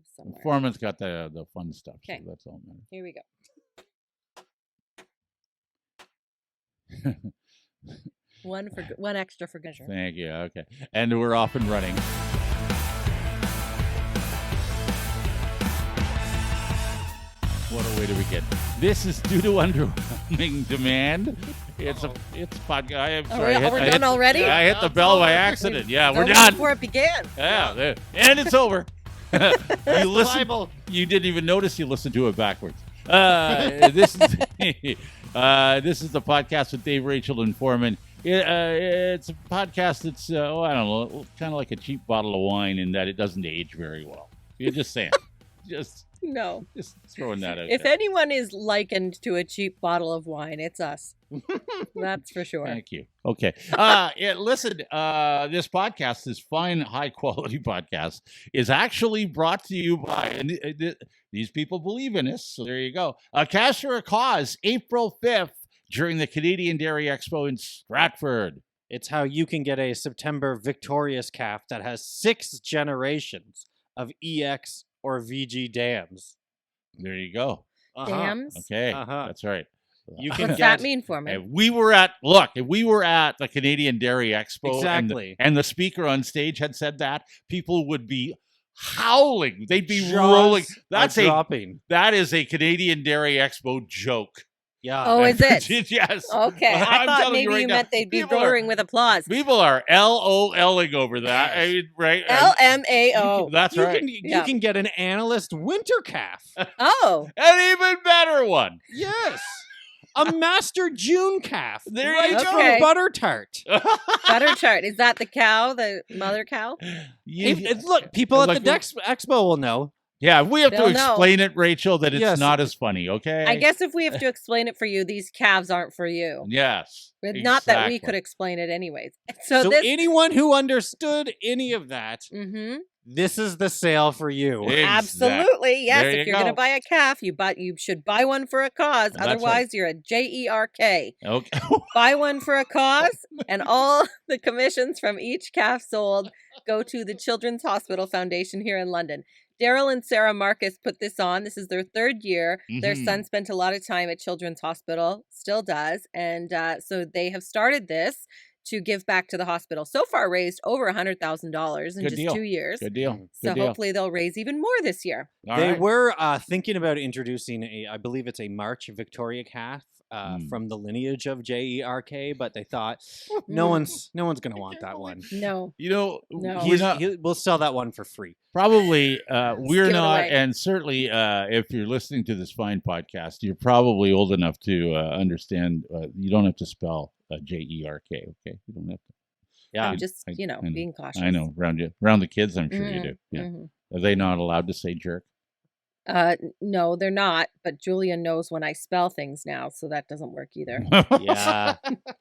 archives somewhere. Foreman's got the fun stuff. Okay. So that's all that Here we go. One extra for good measure. Thank you. Okay. And we're off and running. What a way to begin. This is due to underwhelming demand. It's podcast. I'm sorry. We're done already? I hit the bell by accident. Yeah, we're done. Before it began. Yeah, and it's over. You listen. You didn't even notice you listened to it backwards. This is this is the podcast with Dave, Rachel, and Foreman. It's a podcast that's I don't know, kind of like a cheap bottle of wine in that it doesn't age very well. You're just saying, just throwing that out. If there. anyone is likened to a cheap bottle of wine, it's us. That's for sure. Thank you. Okay. Listen, this podcast, this fine, high-quality podcast, is actually brought to you by, and these people believe in us, so there you go. Cash for a Cause, April 5th, during the Canadian Dairy Expo in Stratford. It's how you can get a September victorious calf that has 6 generations of EX or VG dams. There you go. Dams? Okay, that's right. You can What's that mean for me? If we were at the Canadian Dairy Expo, exactly, and the speaker on stage had said that, people would be howling. They'd be rolling. That is a Canadian Dairy Expo joke. Yeah. Oh, is it? Yes. Okay. I thought maybe you meant they'd be roaring with applause. People are LOLing over that. I mean, right? LMAO. That's right. You can get an analyst winter calf. Oh. An even better one. Yes. A master June calf. There right you go. from Butter Tart. Butter Tart. Is that the cow, the mother cow? Look, people at the Expo will know. Yeah, we have to They'll explain know. it, Rachel, that it's not as funny, okay? I guess if we have to explain it for you, these calves aren't for you. Yes. Not that we could explain it anyways. So anyone who understood any of that, this is the sale for you. Exactly. Absolutely. Yes. There If you're going to buy a calf, you should buy one for a cause. That's Otherwise, right. you're a JERK. Okay. Buy one for a cause, and all the commissions from each calf sold go to the Children's Hospital Foundation here in London. Daryl and Sarah Marcus put this on. This is their 3rd year. Their son spent a lot of time at Children's Hospital, still does. And so they have started this to give back to the hospital. So far raised over $100,000 in just 2 years. Good deal. So hopefully they'll raise even more this year. They were thinking about introducing I believe it's a March Victoria calf from the lineage of JERK, but they thought no one's going to want that one. No. We'll sell that one for free. Probably we're not, and certainly if you're listening to this fine podcast, you're probably old enough to understand you don't have to spell JERK, okay? You don't have to. Yeah, I'm just being cautious. I know, around the kids, I'm sure you do. Yeah. Are they not allowed to say jerk? No, they're not. But Julian knows when I spell things now, so that doesn't work either. Yeah,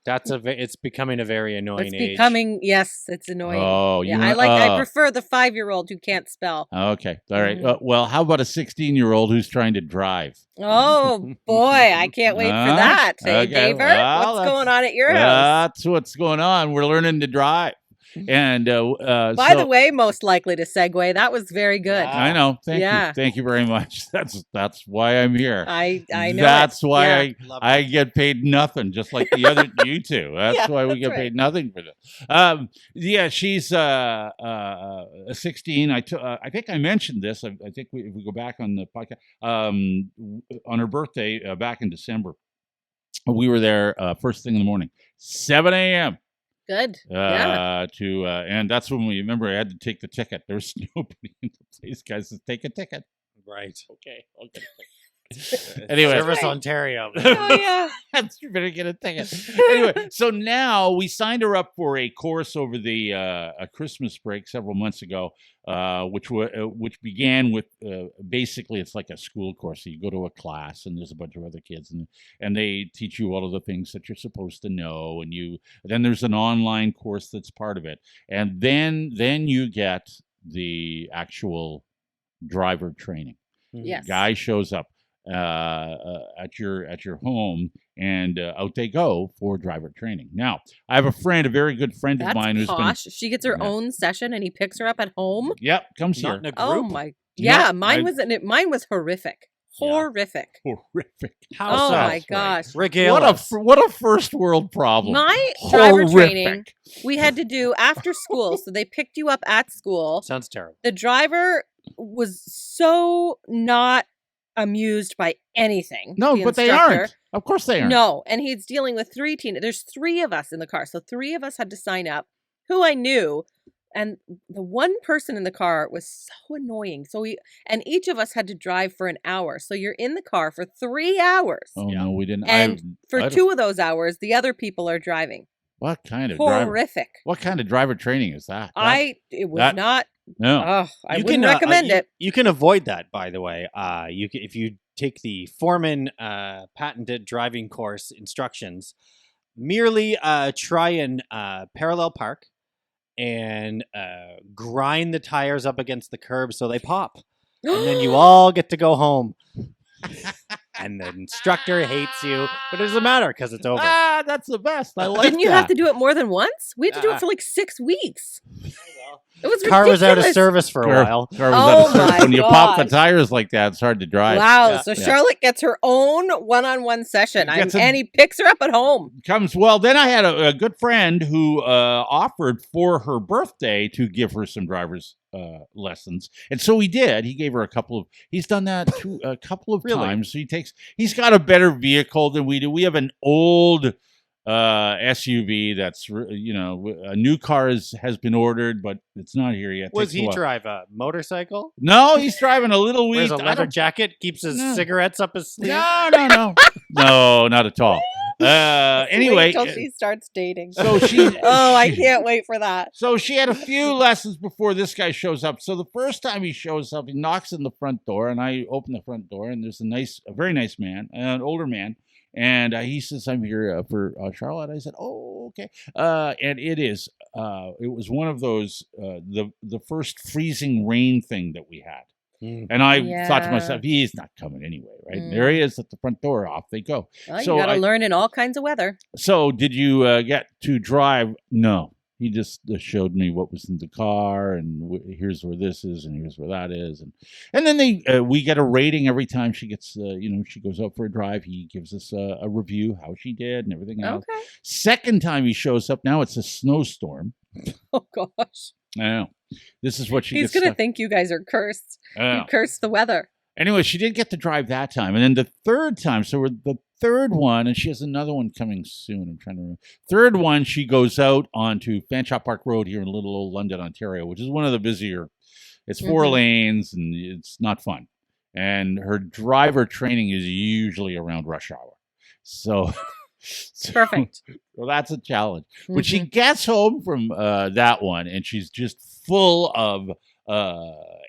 it's becoming a very annoying age. Yes, it's annoying. Oh, yeah. I prefer the 5-year-old who can't spell. Okay, all right. Well, how about a 16-year-old who's trying to drive? Oh boy, I can't wait for that. Hey, okay. Daver, what's going on at your house? That's what's going on. We're learning to drive. And by the way, most likely to segue. That was very good. I know. Thank you. Thank you very much. That's why I'm here. I know. That's why I get paid nothing, just like the other you two. That's why we get paid nothing for this. She's 16. I think I mentioned this. I think if we go back on the podcast, on her birthday back in December, we were there first thing in the morning, 7 a.m. Good. And that's when we remember I had to take the ticket. There was nobody in the place. Guys, says, take a ticket. Right. Okay. Anyway, Service Ontario. Oh yeah. You better get a ticket. Anyway, so now we signed her up for a course over the a Christmas break several months ago, which began with basically it's like a school course. So you go to a class and there's a bunch of other kids and they teach you all of the things that you're supposed to know, and then there's an online course that's part of it, and then you get the actual driver training. Yes. Guy shows up at your home, and out they go for driver training. Now, I have a very good friend of mine who's posh. She gets her own session, and he picks her up at home. Yep, comes Not here. in a group. Oh my Yeah, No, mine was horrific. Yeah. Horrific. horrific. How Oh so? my Right. gosh. Regale What us. a first world problem. My driver training Horrific. we had to do after school. So they picked you up at school. Sounds terrible. The driver was so not amused by anything. No, the but they instructor. aren't. Of course they aren't. No, and he's dealing with there's 3 of us in the car. So 3 of us had to sign up who I knew. And the one person in the car was so annoying. And each of us had to drive for an hour. So you're in the car for 3 hours. Oh Yeah. no, we didn't. And for 2 of those hours, the other people are driving. What kind of driver? Horrific. What kind of driver training is that? It was that- not. No. I wouldn't recommend it. You can avoid that, by the way. If you take the Foreman patented driving course instructions, merely try and parallel park and grind the tires up against the curb so they pop, and then you all get to go home. And the instructor hates you, but it doesn't matter because it's over. Ah, that's the best. I like Didn't you that. have to do it more than once? We had to do it for like 6 weeks. It was Car was out of ridiculous. service for a while. Car was Oh out of service. my When you pop the gosh. tires like that, it's hard to drive. Wow. Yeah. So Yeah. Charlotte gets her own one-on-one session. Gets And he picks her up at home. Comes well. Then I had a good friend who offered for her birthday to give her some driver's lessons, and so he did. He gave her a couple of. He's done that a couple of Really? times. So he's got a better vehicle than we do. We have an old SUV that's a new car has been ordered, but it's not here yet. Was Takes a he while. drive a motorcycle? No, he's driving a little Wears wheat. a I leather don't- jacket, keeps his No. cigarettes up his sleeve. No, no, not at all. Anyway, Wait till she starts dating. so she. Oh, I she- can't wait for that. So she had a few lessons before this guy shows up. So the first time he shows up, he knocks on the front door, and I open the front door, and there's a very nice man, an older man, and he says, "I'm here for Charlotte." I said, "Oh, okay." And it was one of those the first freezing rain thing that we had. Mm. And I thought to Yeah. myself, he's not coming anyway, right? And there he is at the front door. Off they go. Well, So you got to I- learn in all kinds of weather. So did you get to drive? No. He just showed me what was in the car, and here's where this is, and here's where that is, and then we get a rating every time she gets she goes out for a drive. He gives us a review how she did and everything else. Okay. Second time he shows up, now it's a snowstorm. Oh, gosh. I know. This is what she He's gets going to stuck- think you guys are cursed. I know. You cursed the weather. Anyway, she did get to drive that time. And then the third time, so we're the third one, and she has another one coming soon. I'm trying to remember. Third one, she goes out onto Fanshawe Park Road here in Little Old London, Ontario, which is one of the busier. It's 4 Mhm. lanes, and it's not fun. And her driver training is usually around rush hour. So, Perfect. Well, that's a challenge. When she Mhm. gets home from that one, and she's just full of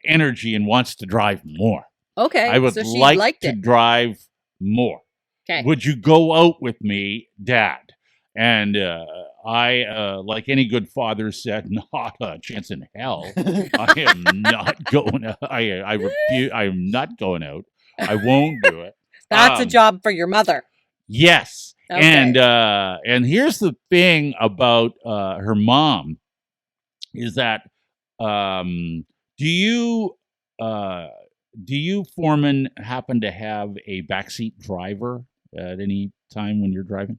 energy and wants to drive more. Okay. I would so she like liked to it. drive more. Okay. Would you go out with me, Dad? And I, like any good father, said, "Not a chance in hell. I am not going. I refuse. I am not going out. I won't do it." That's a job for your mother. Yes. Okay. And here's the thing about her mom is that do you Foreman happen to have a backseat driver at any time when you're driving?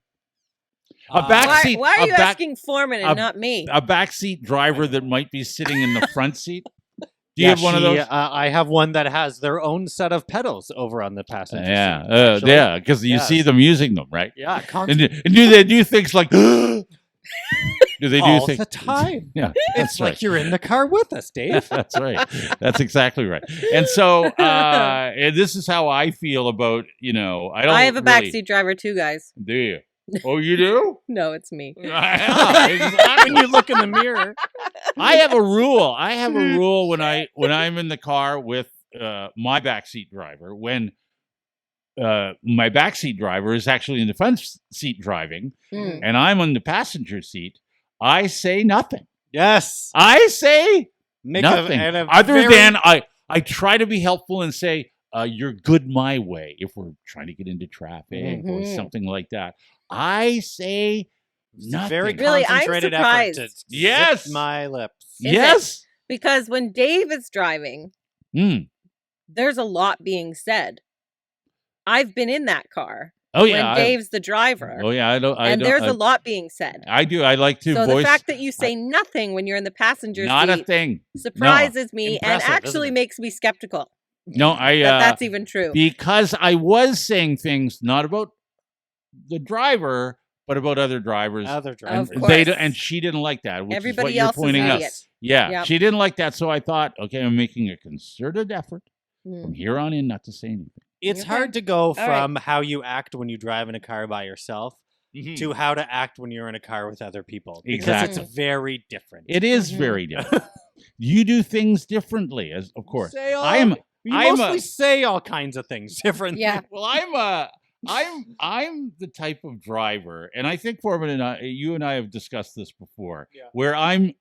A backseat. Why are you a back- asking Foreman a- and not me? a backseat driver that might be sitting in the front seat? Do you have one of those? I have one that has their own set of pedals over on the passenger seat. Yeah, actually. because you Yes. see them using them, right? Yeah, And, constantly. and do they do things like? Do they do All things? the time. Yeah, It's that's like right. you're in the car with us, Dave. That's right. That's exactly right. And so and this is how I feel about I don't. I have a really- backseat driver too, guys. Do you? Oh, you do? No, it's me. Yeah, exactly. When you look in the mirror. I have a rule. I have a rule when I'm in the car with my backseat driver. When my backseat driver is actually in the front seat driving, Mm. and I'm on the passenger seat, I say nothing. Yes. I say Make nothing other than I try to be helpful and say you're good my way if we're trying to get into traffic or Mhm. something like that. I say nothing. very Really, I'm concentrated effort to surprised. zip Yes. my lips. Is it? Yes. Because when Dave is driving, Mm. there's a lot being said. I've been in that car Oh yeah, when Dave's the driver. oh yeah, And there's a lot being said. I do. I like to So voice. the fact that you say nothing when you're in the passenger not seat a thing. surprises me and Impressive, actually isn't it? makes me skeptical No, I that that's even true. because I was saying things not about the driver, but about other drivers. Other Of drivers. course. And she didn't like that, which Everybody is what you're else is pointing an out. idiot. Yeah, Yep. she didn't like that, so I thought, okay, I'm making a concerted effort Mm. from here on in not to say anything. It's Okay. hard to go right. from how you act when you drive in a car by yourself Hmm. to how to act when you're in a car with other people. Because Exactly. it's very different. It is Mhm. very different. You do things differently, as of course. Say all, I'm you I'm mostly a- say all kinds of things differently. Yeah. Well, I'm the type of driver, and I think Foreman and you and I have discussed this before, Yeah. where I'm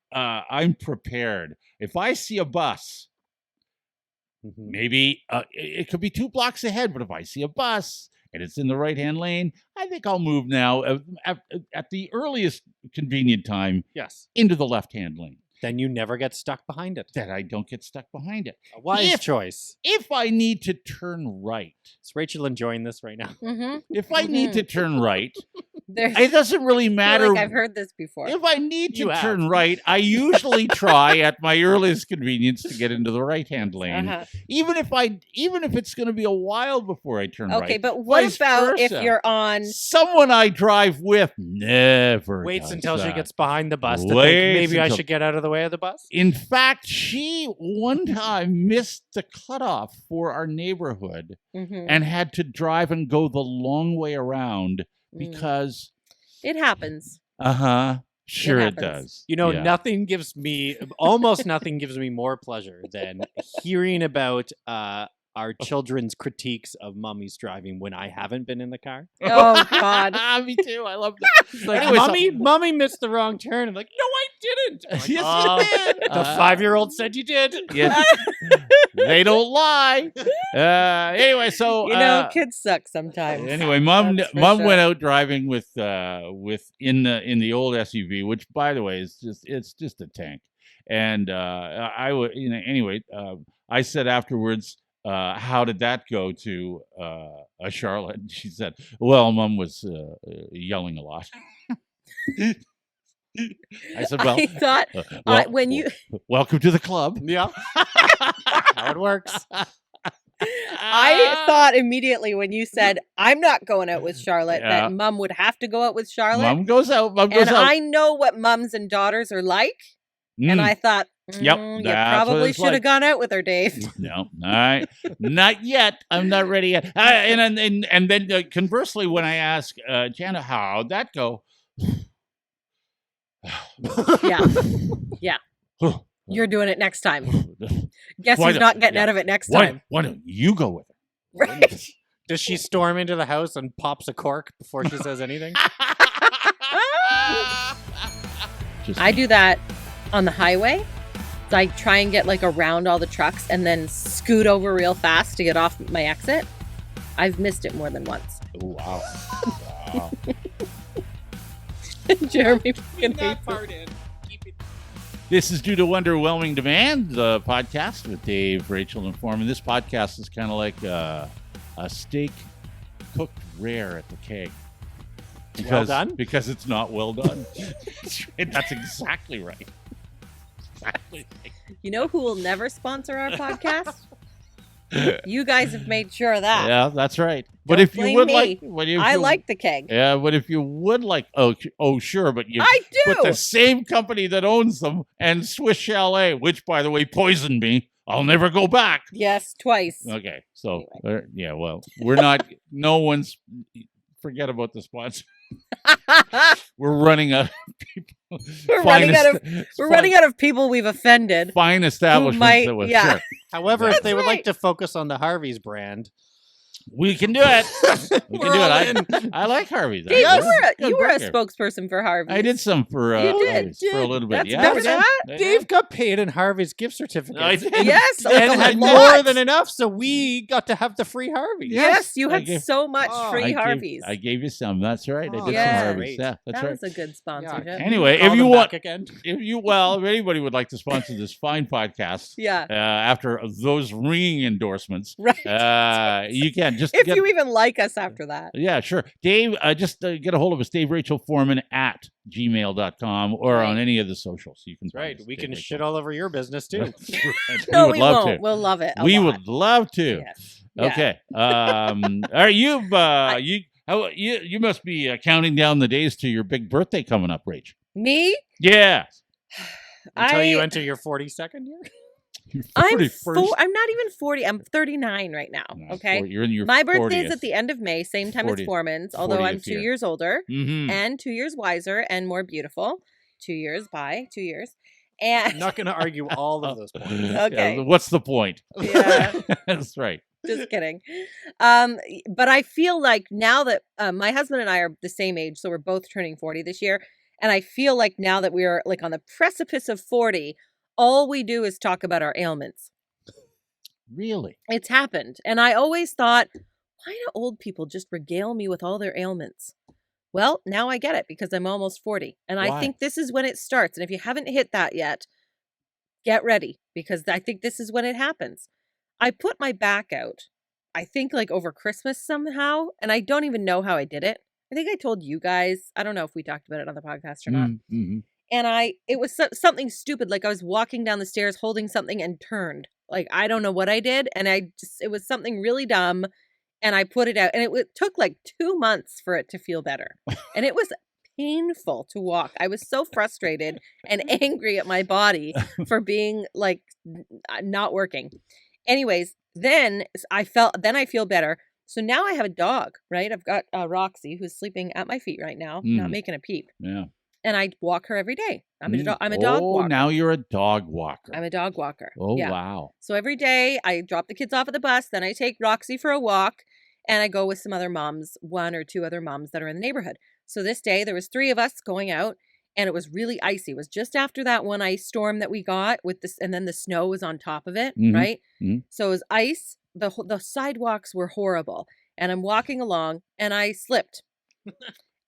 prepared. If I see a bus, Mhm. maybe it could be 2 blocks ahead, but if I see a bus and it's in the right-hand lane, I think I'll move now at the earliest convenient time Yes. into the left-hand lane, Then you never get stuck behind it. that I don't get stuck behind it. A wise If- choice. If I need to turn right, Is Rachel enjoying this right now? Mm-hmm. if I need to turn right, There's, it doesn't really I feel matter. like I've heard this before. If I need You to have. turn right, I usually try at my earliest convenience to get into the right-hand lane, Uh-huh. even if it's going to be a while before I turn right. Okay, but what Vice about if versa. you're on? Someone I drive with never Waits does until she that. gets behind the bus to Waits think maybe I until- should get out of the way of the bus. In fact, she one time missed the cutoff for our neighborhood Mhm. and had to drive and go the long way around because, It happens. sure it happens. does. You know, Yeah. almost nothing gives me more pleasure than hearing about our children's critiques of mommy's driving when I haven't been in the car. Oh God. Me too. I love that. It's like, Anyway, so- mommy missed the wrong turn. I'm like, no, I didn't. I'm like, Yes, "Oh, you did. The 5-year-old said you did. Yes, they don't lie. Anyway, so You know, kids suck sometimes. anyway, mom That's for mom sure. went out driving with in the old SUV, which by the way it's just a tank. And I would anyway. I said afterwards, how did that go to Charlotte? And she said, "Well, Mom was yelling a lot." I said, "Well, I thought well, when you- welcome to the club." Yeah. How it works. I thought immediately when you said I'm not going out with Charlotte Yeah. that Mom would have to go out with Charlotte. Mom goes out. Mom goes And out. I know what mums and daughters are like, and Mm. I thought, Yep, you that's what probably it's should have like. gone out with her, Dave. No, not yet. I'm not ready yet. And then conversely, when I ask Jana, how'd that go? Yeah, yeah. You're doing it next time. Guess Why who's don't- not getting yeah. out of it next time. Why don't you go with her? Right. Does she storm into the house and pops a cork before she says anything? Just I do that on the highway. So I try and get like around all the trucks and then scoot over real fast to get off my exit. I've missed it more than once. Wow. Wow. Jeremy fucking hates it. in. Keep it. This is Due to Underwhelming Demand, the podcast with Dave, Rachel, and Foreman. This podcast is kind of like a steak cooked rare at the keg. Well done? Because it's not well done. That's exactly right. Exactly. You know who will never sponsor our podcast? You guys have made sure of that. Yeah, that's right. But Don't if you blame would me. like, I like the keg. Yeah, but if you would like, sure, but you, I do. but the same company that owns them and Swiss Chalet, which by the way poisoned me, I'll never go back. Yes, twice. Okay, so yeah, well, we're not. No one's. Forget about the sponsor. We're running out of people. We're Fine running out of people we've offended. fine establishments might- that was yeah. sure. However, if That's they would right. like to focus on the Harvey's brand, We can do it. We We're can do all it. I like Harvey's. Dave, That's you were a good burger. spokesperson for Harvey. I did some for You did. Harvey's for a little bit. That's Yeah, better I than did. that. I did. Dave got paid in Harvey's gift certificates. I did. Yes, like and a had lot. more than enough, so we got to have the free Harvey's. Yes, you I had gave- so much Oh, free Harveys. I gave you some. That's right. I Oh, did yeah. some Harvey's. Great. Yeah, that's that right. was a good sponsorship. Yeah. Anyway, Call if you them want, back again. if anybody would like to sponsor this fine podcast, Yeah. after those ringing endorsements, Right. you can just If get, you even like us after that. yeah, sure. Dave, just get a hold of us, Dave Rachel Foreman at gmail.com or Right. on any of the socials. You can That's find right. us, We Dave can Rachel. shit all over your business too. That's right. No, would we love won't. to. We'll love it. We lot. would love to. Yes. Yeah. Okay. All right. You must be counting down the days to your big birthday coming up, Rach. Me? Yeah. Until you I- enter your 42nd year. Your I'm 41st. I'm not even 40. I'm 39 right now. No, Okay. You're in your My birthday is 40th. at the end of May, same time 40th as Foreman's, although I'm 40th 2 year. years older Mhm. and 2 years wiser and more beautiful. 2 years by 2 years. And I'm not going to argue all of those points. Okay. Yeah, what's the point? Yeah. That's right. just kidding. But I feel like now that my husband and I are the same age, so we're both turning 40 this year. And I feel like now that we are like on the precipice of 40, all we do is talk about our ailments. Really? It's happened. And I always thought, why do old people just regale me with all their ailments? Well, now I get it because I'm almost 40. And I Why? think this is when it starts. And if you haven't hit that yet, get ready because I think this is when it happens. I put my back out, I think like over Christmas somehow. And I don't even know how I did it. I think I told you guys. I don't know if we talked about it on the podcast or not. Mm-hmm. And it was something stupid. Like I was walking down the stairs holding something and turned. Like, I don't know what I did. And it was something really dumb. And I put it out. And it took like 2 months for it to feel better. And it was painful to walk. I was so frustrated and angry at my body for being like not working. Anyways, then I feel better. So now I have a dog, right? I've got Roxy who's sleeping at my feet right now, not making a peep. Yeah. And I walk her every day. I'm a dog walker. Now you're a dog walker. I'm a dog walker. Oh, Yeah. wow. So every day I drop the kids off at the bus, then I take Roxy for a walk, and I go with some other moms, 1 or 2 other moms that are in the neighborhood. So this day there was 3 of us going out, and it was really icy. It was just after that one ice storm that we got with this, and then the snow was on top of it, Mhm. right? Mhm. So it was ice. The sidewalks were horrible, and I'm walking along, and I slipped.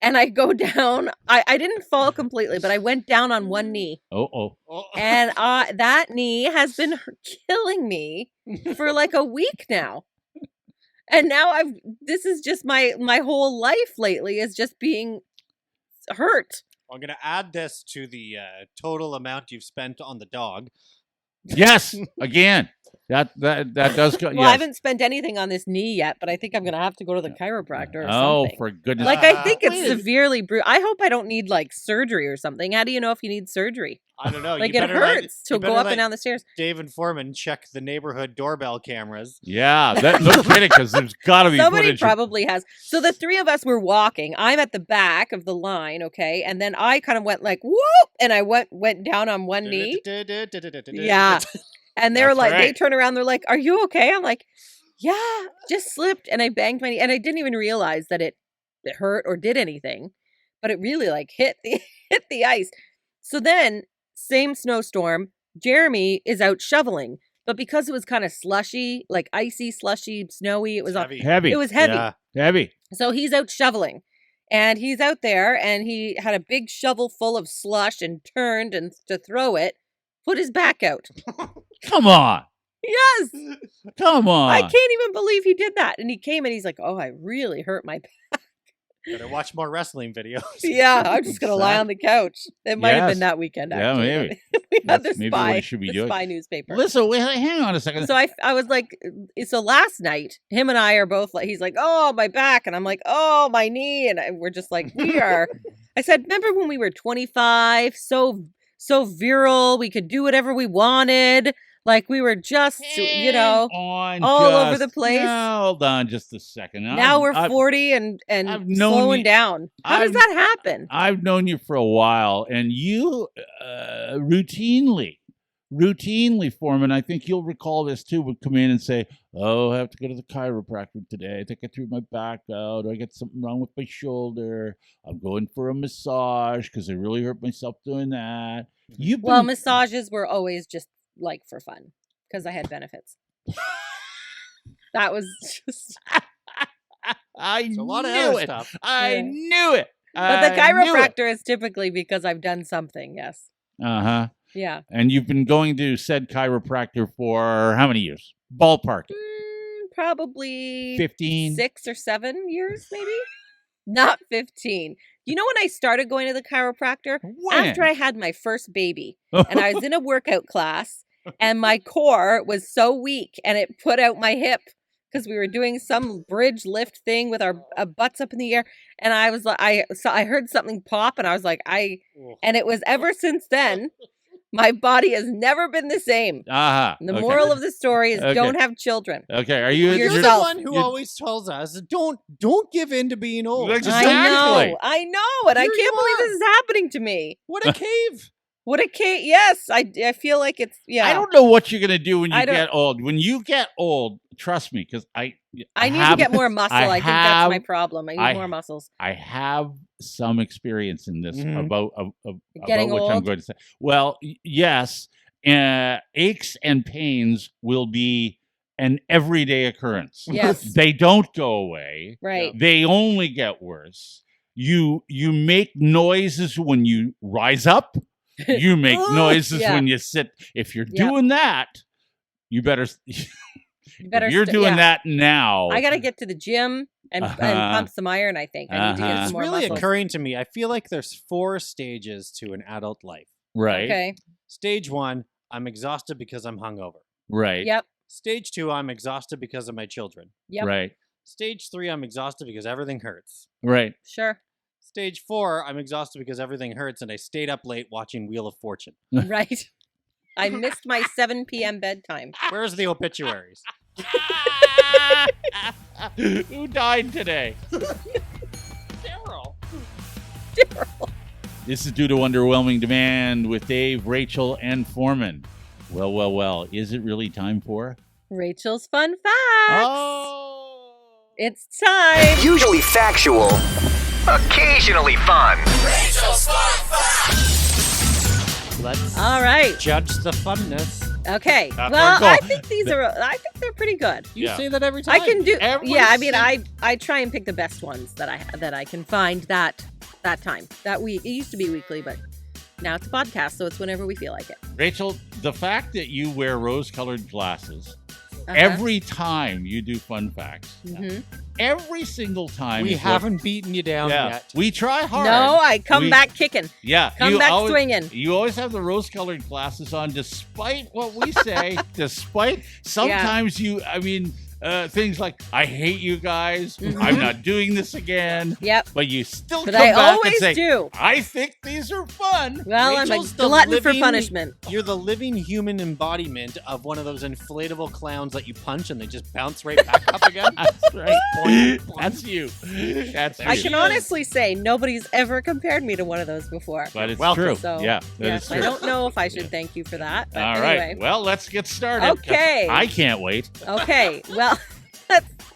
And I go down. I didn't fall completely, but I went down on one knee. Oh. And that knee has been killing me for like a week now. And now this is just my whole life lately is just being hurt. I'm going to add this to the total amount you've spent on the dog. Yes. Again. That does go. Well, yes. I haven't spent anything on this knee yet, but I think I'm going to have to go to the chiropractor or Oh, something. for goodness. Like, I think it's Wait. severely bruised. I hope I don't need like surgery or something. How do you know if you need surgery? I don't know. Like, you it better let- hurts to you go better up let and down the stairs. Dave and Foreman check the neighborhood doorbell cameras. Yeah. No kidding, because there's got to be Somebody footage. probably has. So the 3 of us were walking. I'm at the back of the line, okay? And then I kind of went like, whoop! And I went down on one knee. Yeah. And they're That's like, they right. turn around, they're like, are you okay? I'm like, yeah, just slipped. And I banged my knee. And I didn't even realize that it hurt or did anything. But it really like hit the ice. So then, same snowstorm, Jeremy is out shoveling. But because it was kind of slushy, like icy, slushy, snowy, it was Heavy. Heavy. It was heavy. Yeah. Heavy. So he's out shoveling. And he's out there and he had a big shovel full of slush and turned and to throw it, put his back out. Come on. Yes. Come on. I can't even believe he did that. And he came and he's like, oh, I really hurt my back. Better watch more wrestling videos. Yeah, I'm just going to lie on the couch. It might have Yes. been that weekend, Yeah, actually. maybe. We had That's the maybe what spy, you should be the doing. spy newspaper. Listen, wait, hang on a second. So I was like, so last night, him and I are both like, he's like, oh, my back. And I'm like, oh, my knee. And we're just like, we are. I said, remember when we were 25, so virile, we could do whatever we wanted. Like we were just, Hang on all over just- the place. No, hold on just a second. now we're 40 and I've known slowing you- down. How does I've- that happen? I've known you for a while, and you routinely routinely, Foreman, I think you'll recall this too, would come in and say, "Oh, I have to go to the chiropractor today. I think I threw my back out. I got something wrong with my shoulder. I'm going for a massage because I really hurt myself doing that." You've Well, been massages were always just like for fun because I had benefits. That was just. I It's a lot of knew other it. stuff. I Yeah. knew it. But the chiropractor is typically because I've done something. Yes. Uh-huh. Yeah. And you've been going to said chiropractor for how many years? Ballpark it. Probably 15. 6 or 7 years, maybe. Not 15. You know when I started going to the chiropractor? When? After I had my first baby, and I was in a workout class, and my core was so weak, and it put out my hip because we were doing some bridge lift thing with our butts up in the air, and I was like, I heard something pop, and I was like, and it was ever since then. My body has never been the same. Uh-huh. The moral of the story is Okay. don't have children. Okay, are you You're the yourself. one who always tells us, don't give in to being old. Exactly. I know, and I Here can't you believe are. this is happening to me. What a cave. What a case! Yes, I feel like it's I don't know what you're going to do when you I don't- get old. When you get old, trust me, because I need to get more muscle. I think that's my problem. I need more muscles. I have some experience in this Mhm. about Getting what I'm old? going to say. Well, yes, aches and pains will be an everyday occurrence. Yes. They don't go away. Right. They only get worse. You make noises when you rise up. You make noises Yeah. when you sit. If you're Yep. doing that, you better. You better. If you're doing that now. I got to get to the gym and pump some iron. I think I need to get Uh-huh. some It's more really muscles. occurring to me. I feel like there's 4 stages to an adult life. Right. Okay. Stage 1, I'm exhausted because I'm hungover. Right. Yep. Stage 2, I'm exhausted because of my children. Yep. Right. Stage 3, I'm exhausted because everything hurts. Right. Sure. Stage 4, I'm exhausted because everything hurts and I stayed up late watching Wheel of Fortune. Right. I missed my 7 p.m. bedtime. Where's the obituaries? Who died today? Daryl. This is due to underwhelming demand with Dave, Rachel, and Foreman. Well. Is it really time for? Rachel's fun facts. Oh. It's time. Usually factual, occasionally fun. Let's All right. judge the funness. Okay. That's Well, our goal. I think I think they're pretty good. You Yeah. say that every time. I can do. Every Yeah, I mean, sing- I try and pick the best ones that I can find that time that week. It used to be weekly, but now it's a podcast, so it's whenever we feel like it. Rachel, the fact that you wear rose-colored glasses Uh-huh. every time you do fun facts, Mhm. every single time. We is haven't beaten you down Yeah, yet. we try hard. No, I come We- back kicking. Yeah, Come you back always, swinging. You always have the rose-colored glasses on, despite what we say. Despite sometimes I mean, things like "I hate you guys," Mhm. "I'm not doing this again," Yep. but you still But come I back and always say, do. "I think these are fun." Well, I'm Rachel's a the glutton for living- punishment. You're the living human embodiment of one of those inflatable clowns that you punch and they just bounce right back up again. That's right. Boing, boing. That's you. That's I you. can honestly say nobody's ever compared me to one of those before. But it's Welcome. true. So, Yeah, that yes, is I true. don't know if I should thank you for that. But All right. anyway. Well, let's get started. 'cause Okay. I can't wait. Okay. Well,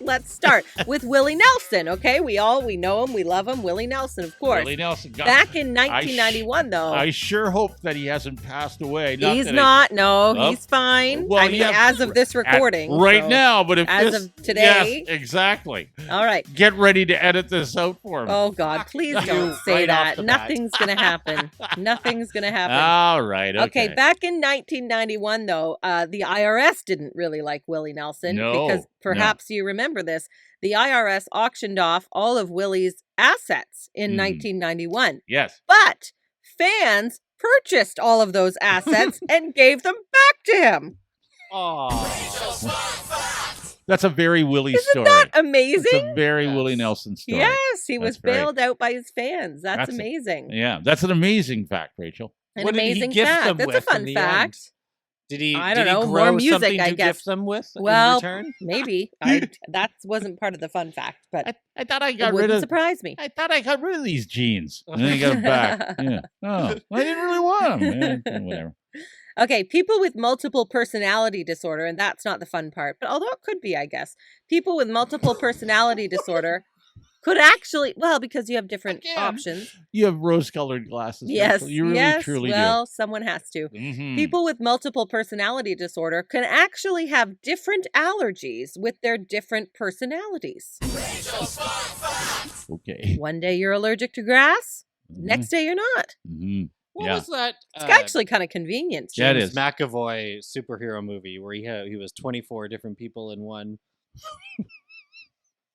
let's start with Willie Nelson. Okay, we know him, we love him. Willie Nelson, of course. Willie Nelson. God, Back in 1991, though. I sure hope that he hasn't passed away. Not He's that not. No, Well, he's fine. well, I mean, yeah, as of this recording. right so- now, but if as this, of today? yes, exactly. All right. Get ready to edit this out for me. Oh God, please you don't say right off that. the bat. Nothing's gonna happen. Nothing's gonna happen. All right. Okay. Okay, back in 1991, though, the IRS didn't really like Willie Nelson No, because perhaps you remember this. The IRS auctioned off all of Willie's assets in Hmm. 1991, Yes. but fans purchased all of those assets and gave them back to him. That's a very Willie Isn't story. that It's amazing? a very Yes. Willie Nelson story. Yes, he was That's great. bailed out by his fans. That's That's amazing. Yeah, that's an amazing fact, Rachel. An What did he amazing gift fact. them That's a with in fun the fact. end? Did he? I did don't know, he more grow music, something I to guess. gift them with Well, in return? maybe. That wasn't part of the fun fact, but I thought I it got rid wouldn't of. surprise me. I thought I got rid of these jeans, and then I got them back. Yeah. Oh, I didn't really want them. Yeah, whatever. Okay, people with multiple personality disorder, and that's not the fun part, but although it could be, I guess. People with multiple personality disorder could actually, well, because you have different Again. options. You have rose-colored glasses. Yes, Rachel. You really, yes. truly Well, someone has to. do. Mhm. People with multiple personality disorder can actually have different allergies with their different personalities. Okay. One day you're allergic to grass, next day you're not. Mhm. What Yeah. was that? It's actually kind of convenient. Yeah, it James is. McAvoy superhero movie where he was 24 different people in one.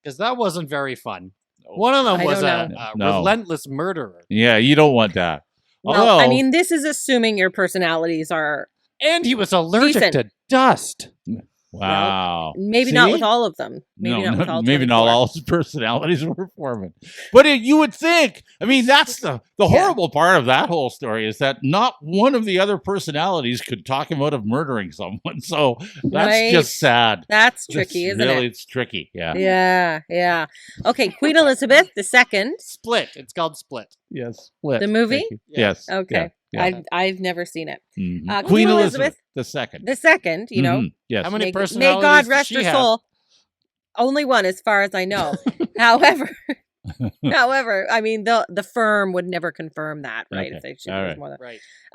Because that wasn't very fun. One of them I was don't a know. No. relentless murderer. Yeah, you don't want that. Well, Although, I mean, this is assuming your personalities are And he was allergic Decent. to dust. wow. maybe not See? with all of them. Maybe not with all maybe not 24. all his personalities were Foreman. But you would think. I mean, that's the horrible part of that whole story is that not one of the other personalities could talk him out of murdering someone. So that's Right. just sad. That's tricky, It's isn't really, it? It's tricky. Yeah. Yeah, yeah. Okay, Queen Elizabeth II. Split. It's called Split. Yes. Split. The movie? Thank you. Yeah. Yes. Okay, Yeah. I've never seen it. Mhm. Queen Queen Elizabeth Elizabeth II. The second, you know, Mhm. Yes. How many may personalities God does rest she her have? soul. Only one, as far as I know. However, I mean, the firm would never confirm that, right? Okay. If they should All there was right. more than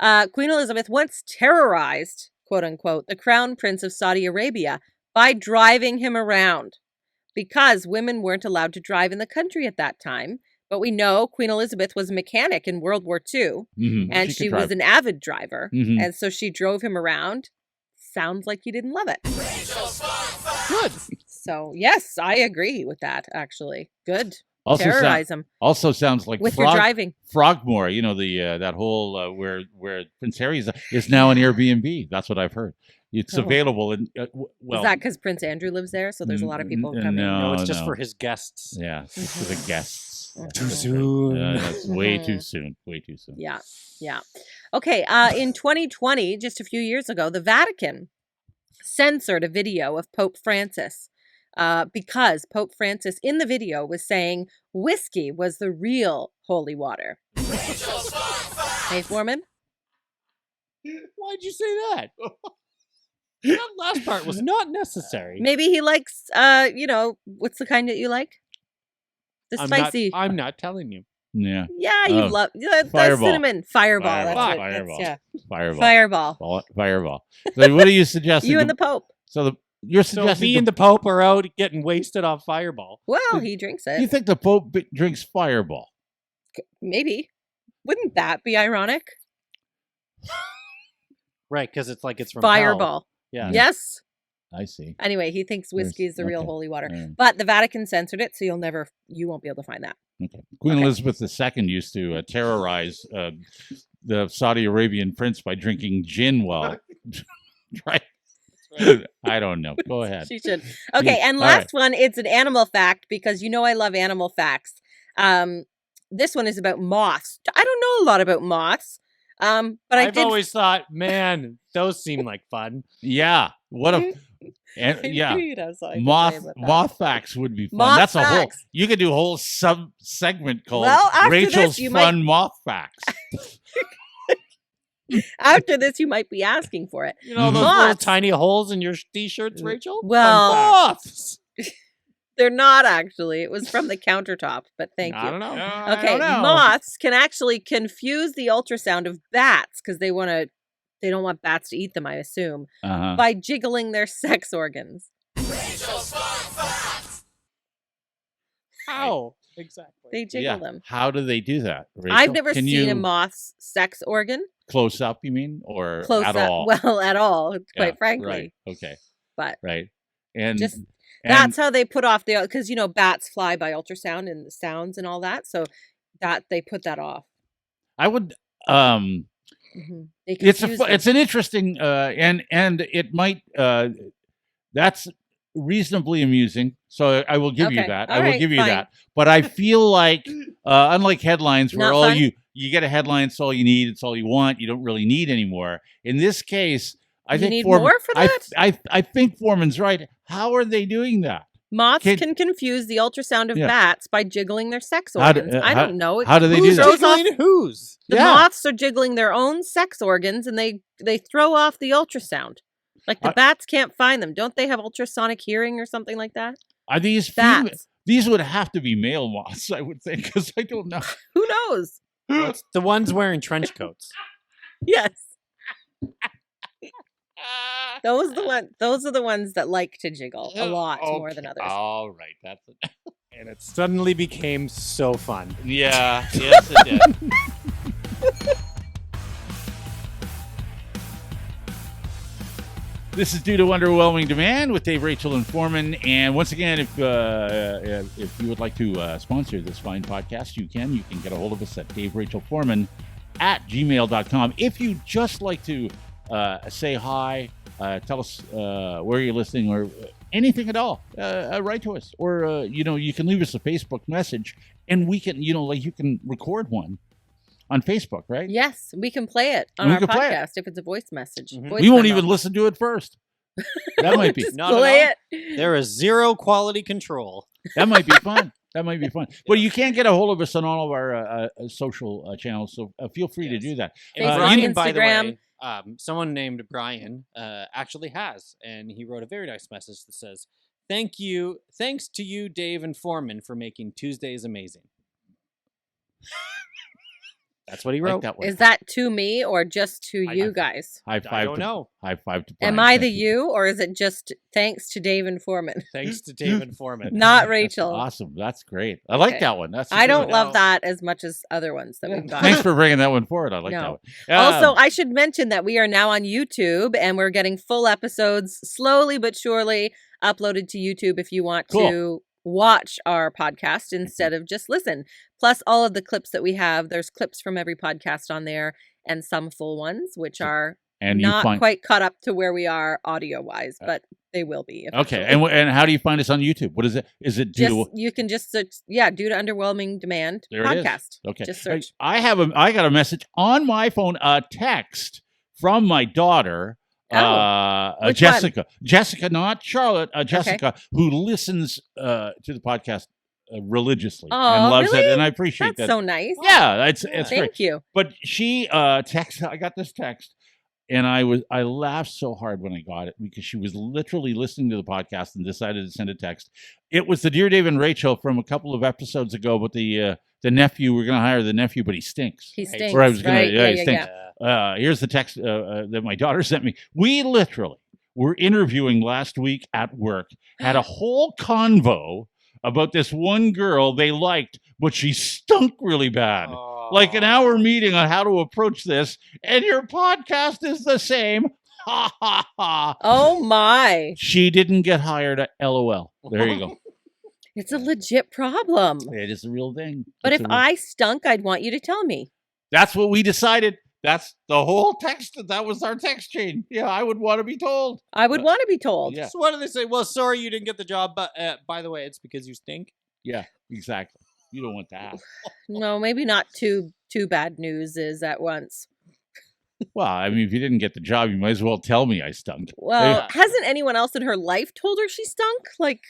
Right. Queen Elizabeth once terrorized, quote unquote, the crown prince of Saudi Arabia by driving him around because women weren't allowed to drive in the country at that time. But we know Queen Elizabeth was a mechanic in World War II, Mhm. and could she was drive. an avid driver. Mhm. And so she drove him around. Sounds like you didn't love it. Good. So, yes, I agree with that, actually. Good. Also, Terrorize him also sounds like with your driving. Frogmore. You know the that whole where Prince Harry is now an Airbnb. That's what I've heard. It's Oh. available in well. Is that because Prince Andrew lives there? So there's a lot of people coming. No, it's just no. for his guests. Yeah, it's for the guests. Mhm. Too soon. That's way too Mhm. soon. Way too soon. Yeah. Yeah. Okay. In 2020, just a few years ago, the Vatican censored a video of Pope Francis because Pope Francis in the video was saying whiskey was the real holy water. Hey, Foreman? Why'd you say that? That last part was not necessary. Maybe he likes, what's the kind that you like? The spicy. I'm not telling you. Yeah. Yeah, you Oh, love the Fireball. cinnamon fireball. Fireball. That's what, Fireball. That's, Fireball. Fireball. Fireball. So what are you suggesting? You and the Pope. You're So suggesting me and the Pope are out getting wasted on Fireball. Well, he drinks it. you think the Pope drinks Fireball? Maybe. Wouldn't that be ironic? Right, because it's like it's from hell. Fireball. Yeah. Yes. I see. Anyway, he thinks whiskey is the real okay. holy water. All right. But the Vatican censored it, so you won't be able to find that. Okay. Queen Okay. Elizabeth II used to terrorize the Saudi Arabian prince by drinking gin while. Right. I don't know. Go ahead. She should. Okay, and All last one, it's an animal fact because you know I love animal facts. This one is about moths. I don't know a lot about moths. But I've did always thought, man, those seem like fun. Yeah. What a and I yeah. knew you'd have something to say about that. Moth facts would be fun. Moth That's a whole. facts. You could do a whole sub segment called Well, after this, Rachel's you Fun Moth Facts. After this, you might be asking for it. You know those Moths. little tiny holes in your t-shirts, Rachel? Well- Fun facts. They're not actually. It was from the countertop, but thank I you. don't know. Okay, moths can actually confuse the ultrasound of bats because they don't want bats to eat them, I assume, Uh-huh. by jiggling their sex organs. How? Exactly. They jiggle Yeah. them. How do they do that? Rachel? I've never Can seen you a moth's sex organ close up. You mean, or close at up. all? Well, at all, Yeah, quite frankly. Right. Okay. But Right. And just and that's how they put off the because bats fly by ultrasound and the sounds and all that, so that they put that off. I would. They confuse them. It's an interesting and it might that's reasonably amusing. So I will give you Okay. that. All I will right, give you fine. that. But I feel like unlike headlines where Not all fun? you get a headline, it's all you need, it's all you want. You don't really need anymore. In this case, I You think need Foreman, more for that? I think Foreman's right. How are they doing that? Moths Kid- can confuse the ultrasound of Yeah. bats by jiggling their sex How do- organs. I how- don't know. how do they do Who's that? throws off- jiggling whose? The Yeah. moths are jiggling their own sex organs, and they throw off the ultrasound. Like the bats can't find them. Don't they have ultrasonic hearing or something like that? Are these Bats. These would have to be male moths, I would think, because I don't know. Who knows? It's the ones wearing trench coats. Yes. Those are the ones that like to jiggle a lot more than others. All right, that's it. And it suddenly became so fun. Yeah, yes, it did. This is Due to Underwhelming Demand with Dave, Rachel, and Foreman. And once again, if you would like to sponsor this fine podcast, you can get a hold of us at daverachelforeman@gmail.com. If you just like to say hi, tell us where you're listening or anything at all, write to us. Or, you can leave us a Facebook message and we can, you can record one on Facebook, right? Yes, we can play it on We our can play it. podcast if it's a voice message. Mhm. Voice We won't memo. even listen to it first. That might be Just No, no, play no. it. There is zero quality control. that might be fun. That might be fun. But you can get a hold of us on all of our social channels, so feel free to Yes. do that. Facebook, Brian, by the Instagram. way, someone named Brian actually has, and he wrote a very nice message that says, thanks to you, Dave and Foreman, for making Tuesdays amazing. That's what he Like wrote. that one. Is that to me or just to I- you guys? High five I don't to, know. High five to Brian. Am I Thank the you or is it just thanks to Dave and Foreman? Thanks to Dave and Foreman. Not That's Rachel. awesome. That's great. I like Okay. that one. That's a I good don't one. love No. that as much as other ones that we've got. Thanks for bringing that one forward. I like No. that one. Also, I should mention that we are now on YouTube and we're getting full episodes slowly but surely uploaded to YouTube if you want Cool. to watch our podcast instead of just listen. Plus, all of the clips that we have, there's clips from every podcast on there and some full ones, which are and not you find quite caught up to where we are audio wise, but they will be. okay. eventually. And how do you find us on YouTube? What is it? Is it due Just to you can just search, due to underwhelming demand There it is. podcast. Okay. Just search. I got a message on my phone, a text from my daughter, Which Jessica. Jessica, not Charlotte. Jessica, who listens to the podcast religiously Oh, and loves really? it, and I appreciate That's that. so nice. Yeah, it's great. Thank you. But she texted. I got this text, and I laughed so hard when I got it because she was literally listening to the podcast and decided to send a text. It was the Dear Dave and Rachel from a couple of episodes ago, but the nephew. We're going to hire the nephew, but he stinks. He stinks. Or I was gonna- right? yeah, he stinks. Yeah. Here's the text that my daughter sent me. We literally were interviewing last week at work, had a whole convo about this one girl they liked, but she stunk really bad. Like an hour meeting on how to approach this, and your podcast is the same. Ha ha ha. Oh my. She didn't get hired at LOL. There you go. It's a legit problem. It is a real thing. But It's if a real- I stunk, I'd want you to tell me. That's what we decided. That's the whole text. That was our text chain. Yeah, I would want to be told. I would want to be told. Yeah. So what do they say? Well, sorry you didn't get the job, but by the way, it's because you stink. Yeah, exactly. You don't want that. No, maybe not two bad news is at once. Well, I mean, if you didn't get the job, you might as well tell me I stunk. Well, Yeah. hasn't anyone else in her life told her she stunk? Like,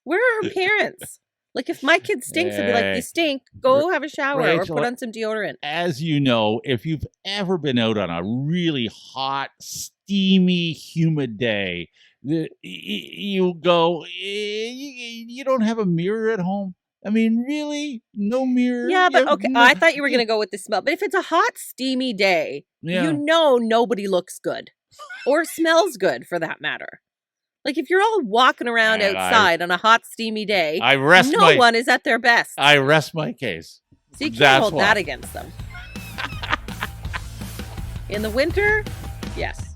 where are her parents? Like, if my kid stinks, I'd be like, Hey. you stink. Go have a shower Rachel, or put on some deodorant. As you know, if you've ever been out on a really hot, steamy, humid day, you go, you don't have a mirror at home. I mean, really? No mirror? Yeah, but You have okay. no- I thought you were going to go with the smell. But if it's a hot, steamy day, Yeah. you know nobody looks good or smells good for that matter. Like if you're all walking around And outside on a hot, steamy day, I rest no my one is at their best. I rest my case. So you can't That's hold why. that against them. In the winter, yes.